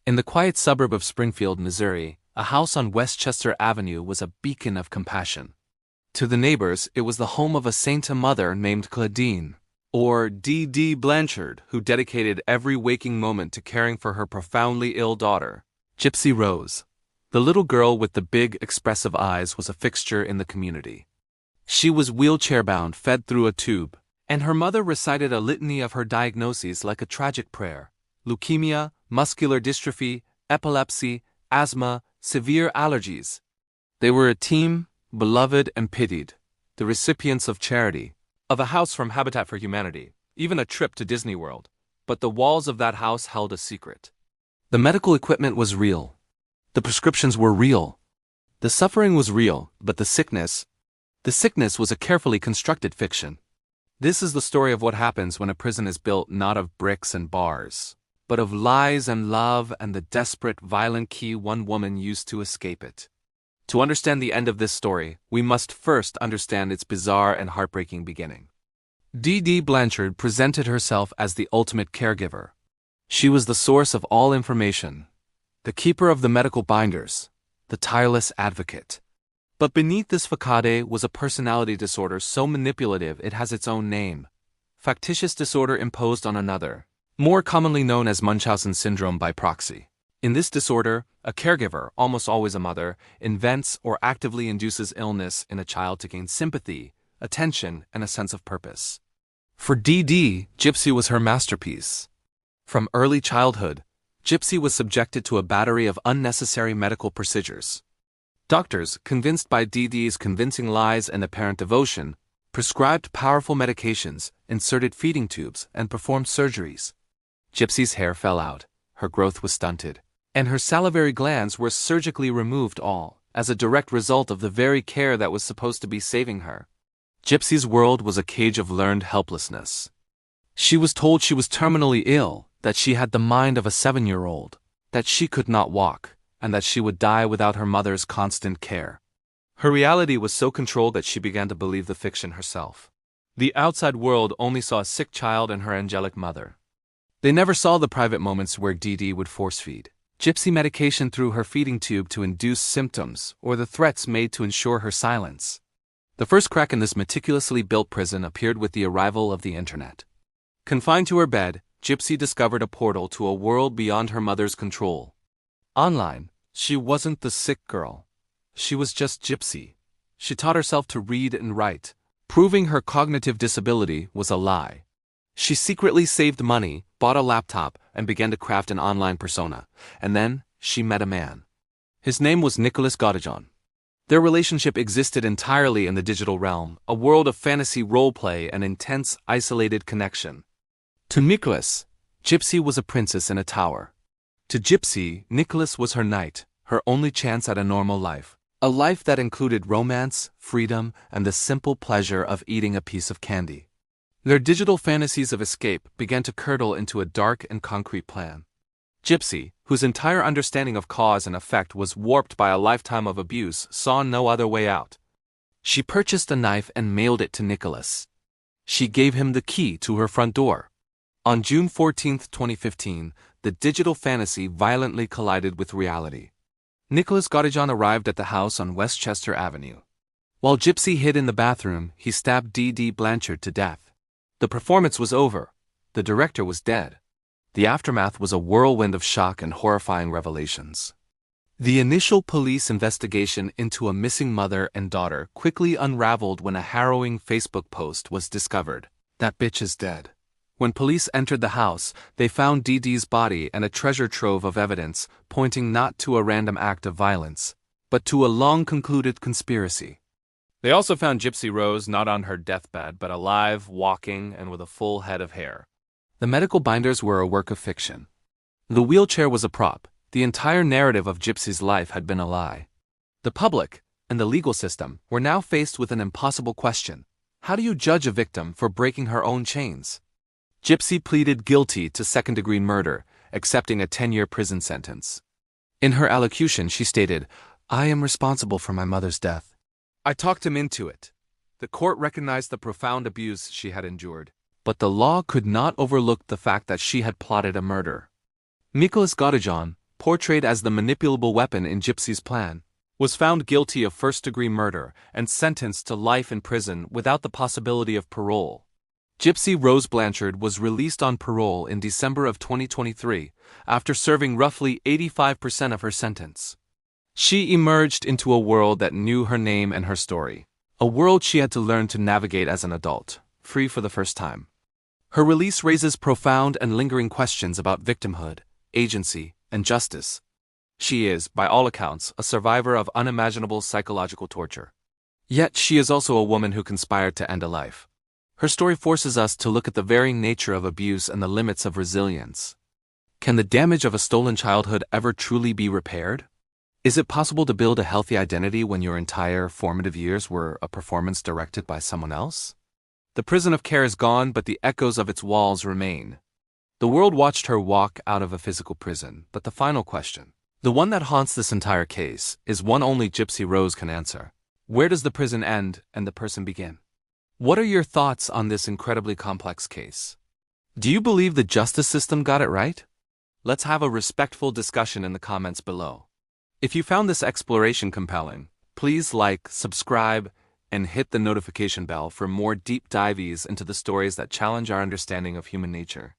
In the quiet suburb of Springfield, Missouri, a house on Westchester Avenue was a beacon of compassion. To the neighbors, it was the home of a saint mother named Claudine, or Dee Dee Blanchard, who dedicated every waking moment to caring for her profoundly ill daughter, Gypsy Rose. The little girl with the big, expressive eyes was a fixture in the community. She was wheelchair-bound, fed through a tube, and her mother recited a litany of her diagnoses like a tragic prayer: leukemia, muscular dystrophy, epilepsy, asthma, severe allergies. They were a team, beloved and pitied, the recipients of charity, of a house from Habitat for Humanity, even a trip to Disney World. But the walls of that house held a secret. The medical equipment was real. The prescriptions were real. The suffering was real, but the sickness was a carefully constructed fiction. This is the story of what happens when a prison is built not of bricks and bars, but of lies and love and the desperate, violent key one woman used to escape it. To understand the end of this story, we must first understand its bizarre and heartbreaking beginning. Dee Dee Blanchard presented herself as the ultimate caregiver. She was the source of all information, the keeper of the medical binders, the tireless advocate. But beneath this facade was a personality disorder so manipulative it has its own name: factitious disorder imposed on another, more commonly known as Munchausen syndrome by proxy. In this disorder, a caregiver, almost always a mother, invents or actively induces illness in a child to gain sympathy, attention, and a sense of purpose. For Dee Dee, Gypsy was her masterpiece. From early childhood, Gypsy was subjected to a battery of unnecessary medical procedures. Doctors, convinced by Dee Dee's convincing lies and apparent devotion, prescribed powerful medications, inserted feeding tubes, and performed surgeries. Gypsy's hair fell out, her growth was stunted, and her salivary glands were surgically removed, all as a direct result of the very care that was supposed to be saving her. Gypsy's world was a cage of learned helplessness. She was told she was terminally ill, that she had the mind of a 7-year-old, that she could not walk, and that she would die without her mother's constant care. Her reality was so controlled that she began to believe the fiction herself. The outside world only saw a sick child and her angelic mother. They never saw the private moments where Dee Dee would force-feed Gypsy medication through her feeding tube to induce symptoms, or the threats made to ensure her silence. The first crack in this meticulously built prison appeared with the arrival of the internet. Confined to her bed, Gypsy discovered a portal to a world beyond her mother's control. Online, she wasn't the sick girl. She was just Gypsy. She taught herself to read and write, proving her cognitive disability was a lie. She secretly saved money, bought a laptop, and began to craft an online persona. And then, she met a man. His name was Nicholas Godijon. Their relationship existed entirely in the digital realm, a world of fantasy roleplay and intense, isolated connection. To Nicholas, Gypsy was a princess in a tower. To Gypsy, Nicholas was her knight, her only chance at a normal life. A life that included romance, freedom, and the simple pleasure of eating a piece of candy. Their digital fantasies of escape began to curdle into a dark and concrete plan. Gypsy, whose entire understanding of cause and effect was warped by a lifetime of abuse, saw no other way out. She purchased a knife and mailed it to Nicholas. She gave him the key to her front door. On June 14, 2015, the digital fantasy violently collided with reality. Nicholas Godijon arrived at the house on Westchester Avenue. While Gypsy hid in the bathroom, he stabbed Dee Dee Blanchard to death. The performance was over. The director was dead. The aftermath was a whirlwind of shock and horrifying revelations. The initial police investigation into a missing mother and daughter quickly unraveled when a harrowing Facebook post was discovered. "That bitch is dead." When police entered the house, they found Dee Dee's body and a treasure trove of evidence pointing not to a random act of violence, but to a long-concluded conspiracy. They also found Gypsy Rose not on her deathbed, but alive, walking, and with a full head of hair. The medical binders were a work of fiction. The wheelchair was a prop. The entire narrative of Gypsy's life had been a lie. The public, and the legal system, were now faced with an impossible question. How do you judge a victim for breaking her own chains? Gypsy pleaded guilty to second-degree murder, accepting a 10-year prison sentence. In her allocution, she stated, "I am responsible for my mother's death. I talked him into it." The court recognized the profound abuse she had endured, but the law could not overlook the fact that she had plotted a murder. Nicholas Godijon, portrayed as the manipulable weapon in Gypsy's plan, was found guilty of first-degree murder and sentenced to life in prison without the possibility of parole. Gypsy Rose Blanchard was released on parole in December of 2023 after serving roughly 85% of her sentence. She emerged into a world that knew her name and her story, a world she had to learn to navigate as an adult, free for the first time. Her release raises profound and lingering questions about victimhood, agency, and justice. She is, by all accounts, a survivor of unimaginable psychological torture. Yet she is also a woman who conspired to end a life. Her story forces us to look at the varying nature of abuse and the limits of resilience. Can the damage of a stolen childhood ever truly be repaired? Is it possible to build a healthy identity when your entire formative years were a performance directed by someone else? The prison of care is gone, but the echoes of its walls remain. The world watched her walk out of a physical prison, but the final question, the one that haunts this entire case, is one only Gypsy Rose can answer. Where does the prison end and the person begin? What are your thoughts on this incredibly complex case? Do you believe the justice system got it right? Let's have a respectful discussion in the comments below. If you found this exploration compelling, please like, subscribe, and hit the notification bell for more deep dives into the stories that challenge our understanding of human nature.